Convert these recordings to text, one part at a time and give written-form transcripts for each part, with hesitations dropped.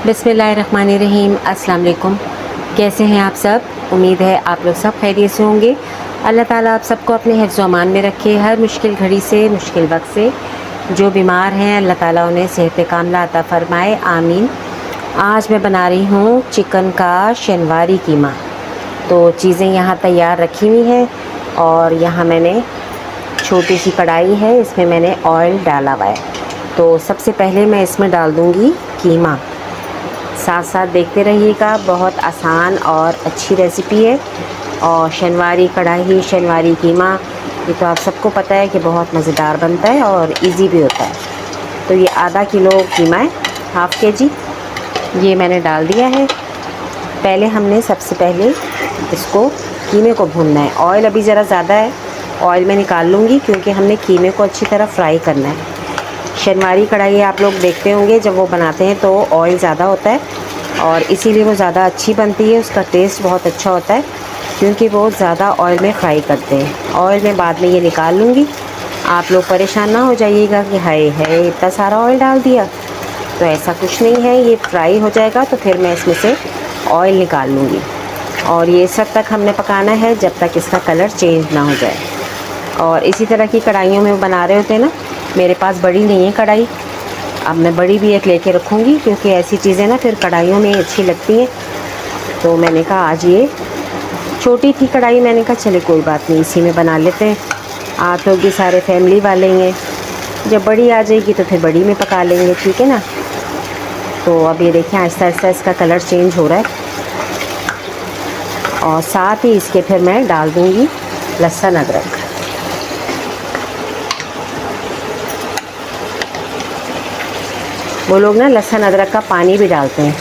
बिस्मिल्लाहिर्रहमानिर्रहीम। अस्सलाम वालेकुम। कैसे हैं आप सब? उम्मीद है आप लोग सब खैरियत से होंगे। अल्लाह ताला आप सबको अपने हिफ्ज़ व अमान में रखे, हर मुश्किल घड़ी से, मुश्किल वक्त से। जो बीमार हैं अल्लाह ताला उन्हें सेहत कामिला अता फ़रमाए, आमीन। आज मैं बना रही हूँ चिकन का शनवारी कीमा। तो चीज़ें यहाँ तैयार रखी हुई हैं और यहाँ मैंने छोटी सी कढ़ाई है, इसमें मैंने ऑयल डाला हुआ है। तो सबसे पहले मैं इसमें डाल दूँगी कीमा। साथ साथ देखते रहिएगा, बहुत आसान और अच्छी रेसिपी है। और शनवारी कढ़ाई, शनवारी कीमा, ये तो आप सबको पता है कि बहुत मज़ेदार बनता है और इजी भी होता है। तो ये आधा किलो कीमा है, हाफ़ केजी, ये मैंने डाल दिया है। पहले हमने सबसे पहले इसको कीमे को भूनना है। ऑयल अभी ज़रा ज़्यादा है, ऑयल मैं निकाल लूँगी क्योंकि हमने कीमे को अच्छी तरह फ्राई करना है। शनवारी कढ़ाई आप लोग देखते होंगे जब वो बनाते हैं तो ऑयल ज़्यादा होता है और इसीलिए वो ज़्यादा अच्छी बनती है, उसका टेस्ट बहुत अच्छा होता है क्योंकि वो ज़्यादा ऑयल में फ्राई करते हैं। ऑयल में बाद में ये निकाल लूँगी। आप लोग परेशान ना हो जाइएगा कि हाय है इतना सारा ऑयल डाल दिया, तो ऐसा कुछ नहीं है। ये फ्राई हो जाएगा तो फिर मैं इसमें से ऑयल निकाल लूँगी और ये सब तक हमने पकाना है जब तक इसका कलर चेंज ना हो जाए। और इसी तरह की कढ़ाइयों में बना रहे होते हैं ना। मेरे पास बड़ी नहीं है कढ़ाई, अब मैं बड़ी भी एक लेके रखूँगी क्योंकि ऐसी चीज़ें ना फिर कढ़ाइयों में अच्छी लगती हैं। तो मैंने कहा आज ये छोटी थी कढ़ाई, मैंने कहा चले कोई बात नहीं, इसी में बना लेते हैं। आप लोग भी सारे फैमिली वाले हैं, जब बड़ी आ जाएगी तो फिर बड़ी में पका लेंगे, ठीक है ना। तो अब ये देखें आहिस्ता आहिस्ता इसका कलर चेंज हो रहा है। और साथ ही इसके फिर मैं डाल दूँगी लहसुन अदरक। वो लोग ना लहसुन अदरक का पानी भी डालते हैं,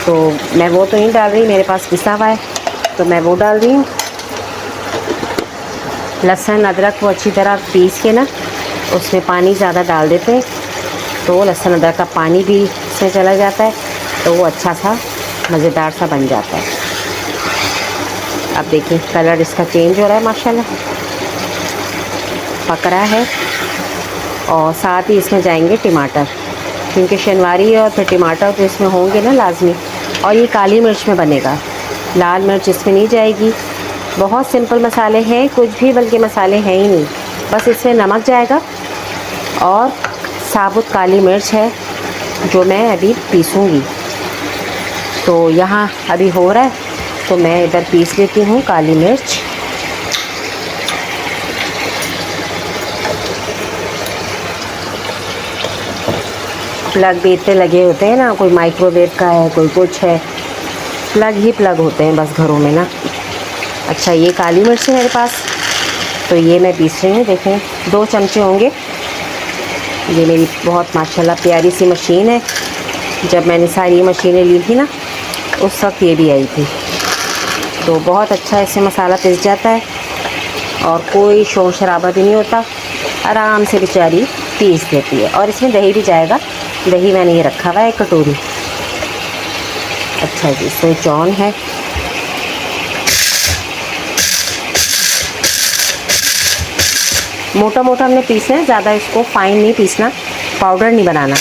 तो मैं वो तो नहीं डाल रही, मेरे पास पिसा हुआ है तो मैं वो डाल रही हूँ। लहसुन अदरक को अच्छी तरह पीस के ना उसमें पानी ज़्यादा डाल देते हैं तो लहसुन अदरक का पानी भी इसमें चला जाता है, तो वो अच्छा सा मज़ेदार सा बन जाता है। अब देखिए कलर इसका चेंज हो रहा है, माशाल्लाह पक रहा है। और साथ ही इसमें जाएंगे टमाटर, क्योंकि शनवारी और फिर टमाटर तो इसमें होंगे ना लाजमी। और ये काली मिर्च में बनेगा, लाल मिर्च इसमें नहीं जाएगी। बहुत सिंपल मसाले हैं, कुछ भी बल्कि मसाले हैं ही नहीं, बस इसमें नमक जाएगा और साबुत काली मिर्च है जो मैं अभी पीसूँगी। तो यहाँ अभी हो रहा है तो मैं इधर पीस लेती हूँ काली मिर्च। प्लग भी इतने लगे होते हैं ना, कोई माइक्रोवेव का है, कोई कुछ है, प्लग ही प्लग होते हैं बस घरों में ना। अच्छा ये काली मिर्च है मेरे पास, तो ये मैं पीस रही हूँ। देखें 2 चमचे होंगे। ये मेरी बहुत माशाल्लाह प्यारी सी मशीन है, जब मैंने सारी मशीनें ली थी ना उस वक्त ये भी आई थी। तो बहुत अच्छा इससे मसाला पिस जाता है और कोई शोर शराबा भी नहीं होता, आराम से बेचारी पीस देती है। और इसमें दही भी जाएगा, दही मैंने ये रखा हुआ है 1 कटोरी। अच्छा जी, स्विच ऑन है। मोटा मोटा हमने पीसना है, ज़्यादा इसको फाइन नहीं पीसना, पाउडर नहीं बनाना।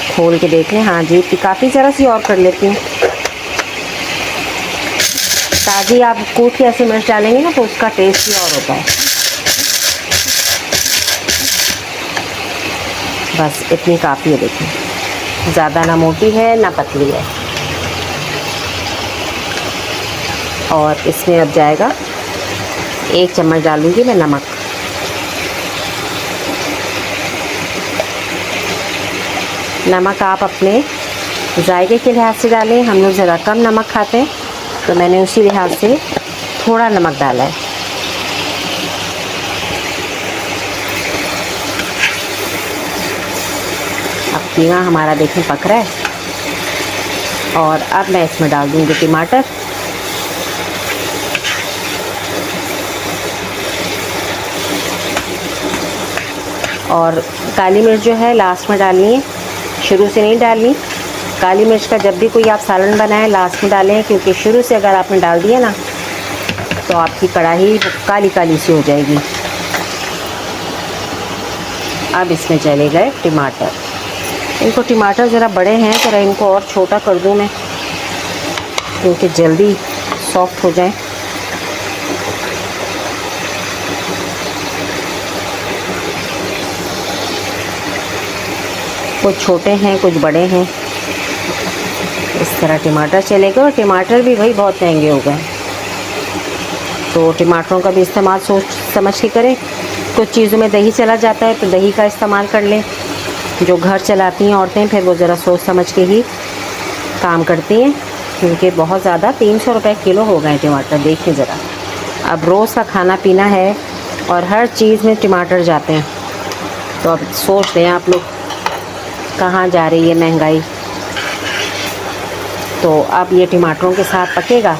खोल के देख लें, हाँ जी काफ़ी ज़रा सी और कर लेती हूँ। ताज़ी आप कूट के ऐसे मिर्च डालेंगे ना तो उसका टेस्ट भी और होता है। बस इतनी काफ़ी है, देखिए ज़्यादा ना मोटी है ना पतली है। और इसमें अब जाएगा 1 चम्मच डालूँगी मैं नमक। नमक आप अपने जायके के लिहाज से डालें, हम लोग ज़रा कम नमक खाते हैं तो मैंने उसी लिहाज से थोड़ा नमक डाला है। अब कीमा हमारा देखें पक रहा है और अब मैं इसमें डाल दूँगी टमाटर। और काली मिर्च जो है लास्ट में डालनी है, शुरू से नहीं डालनी। काली मिर्च का जब भी कोई आप सालन बनाएं लास्ट में डालें, क्योंकि शुरू से अगर आपने डाल दिया ना तो आपकी कढ़ाई काली काली सी हो जाएगी। अब इसमें चले गए टमाटर। इनको टमाटर ज़रा बड़े हैं, ज़रा इनको और छोटा कर दूँ मैं, क्योंकि जल्दी सॉफ्ट हो जाए। कुछ छोटे हैं, कुछ बड़े हैं। इस तरह टमाटर चलेगा। और टमाटर भी भाई बहुत महंगे हो गए, तो टमाटरों का भी इस्तेमाल सोच समझ के करें। कुछ चीज़ों में दही चला जाता है तो दही का इस्तेमाल कर लें। जो घर चलाती हैं औरतें, फिर वो ज़रा सोच समझ के ही काम करती हैं, क्योंकि बहुत ज़्यादा 300 रुपये किलो हो गए टमाटर। देखिए ज़रा, अब रोज़ का खाना पीना है और हर चीज़ में टमाटर जाते हैं, तो अब सोच लें आप लोग कहाँ जा रही है महंगाई। तो अब ये टमाटरों के साथ पकेगा,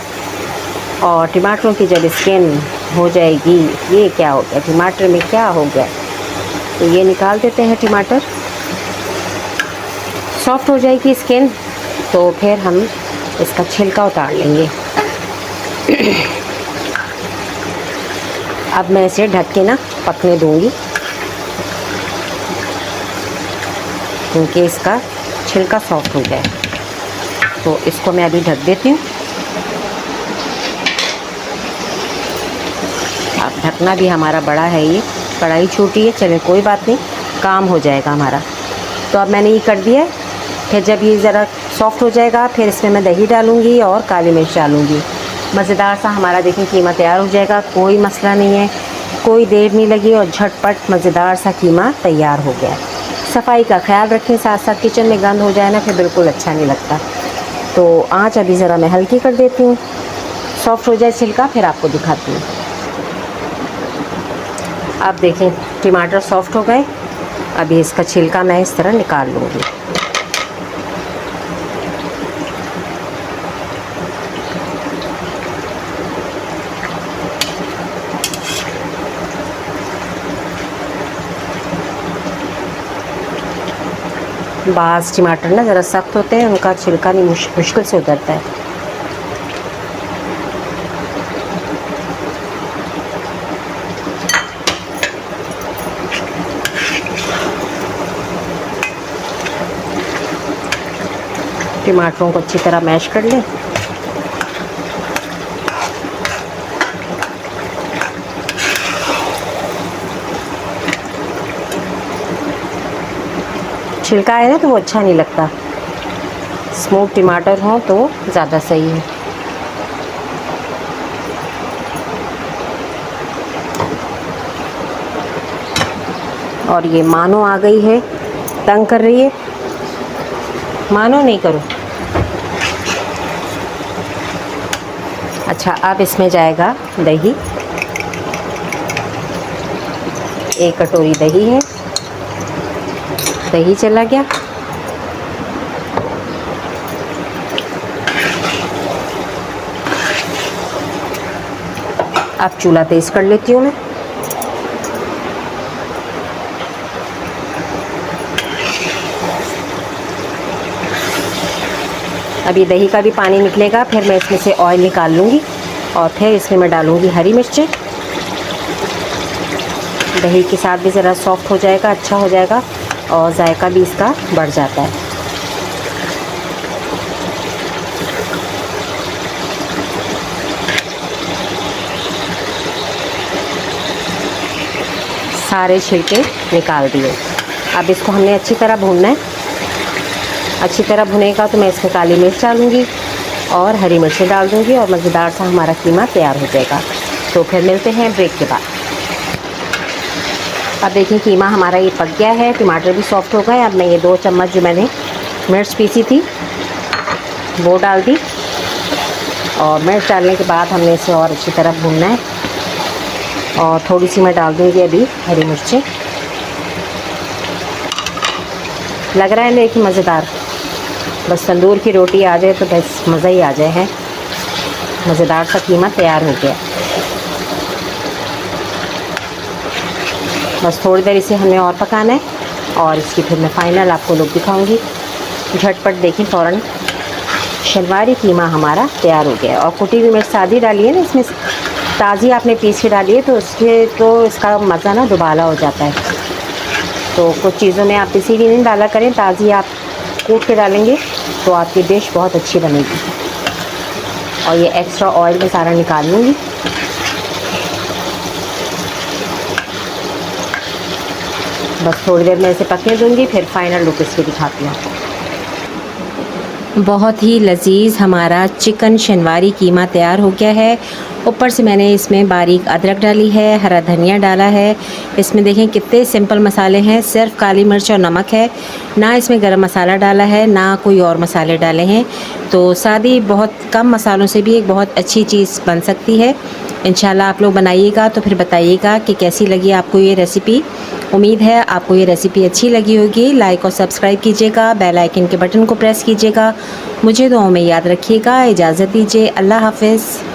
और टमाटरों की जब स्किन हो जाएगी, ये क्या हो गया, टमाटर में क्या हो गया, तो ये निकाल देते हैं। टमाटर सॉफ्ट हो जाएगी स्किन, तो फिर हम इसका छिलका उतार लेंगे। अब मैं इसे ढक के ना पकने दूंगी, क्योंकि इसका छिलका सॉफ्ट हो जाए। तो इसको मैं अभी ढक देती हूँ। अब ढकना भी हमारा बड़ा है, ये कढ़ाई छोटी है, चले कोई बात नहीं, काम हो जाएगा हमारा। तो अब मैंने ये कर दिया है। फिर जब ये ज़रा सॉफ्ट हो जाएगा, फिर इसमें मैं दही डालूँगी और काली मिर्च डालूँगी। मज़ेदार सा हमारा देखें कीमा तैयार हो जाएगा। कोई मसला नहीं है, कोई देर नहीं लगी और झटपट मज़ेदार सा कीमा तैयार हो गया। सफाई का ख्याल रखें, साथ साथ किचन में गंद हो जाए ना, फिर बिल्कुल अच्छा नहीं लगता। तो आँच अभी ज़रा मैं हल्की कर देती हूँ, सॉफ्ट हो जाए छिलका, फिर आपको दिखाती हूँ। अब देखें टमाटर सॉफ्ट हो गए। अभी इसका छिलका मैं इस तरह निकाल लूँगी। बाज़ टमाटर ना ज़रा सख्त होते हैं, उनका छिलका नहीं मुश्किल से उतरता है। टमाटरों को अच्छी तरह मैश कर लें। छिलका है ना तो वो अच्छा नहीं लगता, स्मोक टमाटर हो तो ज़्यादा सही है। और ये मानो आ गई है, तंग कर रही है, मानो नहीं करो। अच्छा, अब इसमें जाएगा दही। 1 कटोरी दही है, दही चला गया। अब चूल्हा तेज़ कर लेती हूँ मैं। अब ये दही का भी पानी निकलेगा, फिर मैं इसमें से ऑयल निकाल लूँगी और फिर इसमें मैं डालूँगी हरी मिर्चें। दही के साथ भी ज़रा सॉफ्ट हो जाएगा, अच्छा हो जाएगा और जायका भी इसका बढ़ जाता है। सारे छिलके निकाल दिए। अब इसको हमने अच्छी तरह भूनना है। अच्छी तरह भुनेगा तो मैं इसमें काली मिर्च डालूँगी और हरी मिर्चें डाल दूँगी और मज़ेदार सा हमारा कीमा तैयार हो जाएगा। तो फिर मिलते हैं ब्रेक के बाद। अब देखिए कीमा हमारा ये पक गया है, टमाटर भी सॉफ्ट हो गए। अब मैं ये 2 चम्मच जो मैंने मिर्च पीसी थी वो डाल दी, और मिर्च डालने के बाद हमने इसे और अच्छी तरह भूनना है। और थोड़ी सी मैं डाल दूँगी अभी हरी मिर्चें। लग रहा है देखिए मज़ेदार, बस तंदूर की रोटी आ जाए तो बस मज़ा ही आ जाए है। मज़ेदार सा कीमा तैयार हो गया। बस थोड़ी देर इसे हमें और पकाना है और इसकी फिर मैं फ़ाइनल आपको लुक दिखाऊंगी। झटपट देखिए फ़ौरन शलवारी कीमा हमारा तैयार हो गया। और कुटी हुई मिर्च सादी डाली है ना इसमें, ताज़ी आपने पीस के डाली है, तो उसके तो इसका मज़ा ना दुबाला हो जाता है। तो कुछ चीज़ों में आप इसीलिए नहीं डाला करें, ताज़ी आप कूट के डालेंगे तो आपकी डिश बहुत अच्छी बनेगी। और ये एक्स्ट्रा ऑयल में सारा निकाल लूँगी। बस थोड़ी देर में इसे पकने दूँगी, फिर फाइनल लुक इसकी दिखाती हूँ आपको। बहुत ही लजीज हमारा चिकन शनवारी कीमा तैयार हो गया है। ऊपर से मैंने इसमें बारीक अदरक डाली है, हरा धनिया डाला है। इसमें देखें कितने सिंपल मसाले हैं, सिर्फ काली मिर्च और नमक है, ना इसमें गरम मसाला डाला है, ना कोई और मसाले डाले हैं। तो सादी बहुत कम मसालों से भी एक बहुत अच्छी चीज़ बन सकती है। इंशाल्लाह आप लोग बनाइएगा तो फिर बताइएगा कि कैसी लगी आपको ये रेसिपी। उम्मीद है आपको ये रेसिपी अच्छी लगी होगी। लाइक और सब्सक्राइब कीजिएगा, बेल आइकन के बटन को प्रेस कीजिएगा। मुझे दुआओं में याद रखिएगा। इजाज़त दीजिए, अल्लाह हाफ़िज़।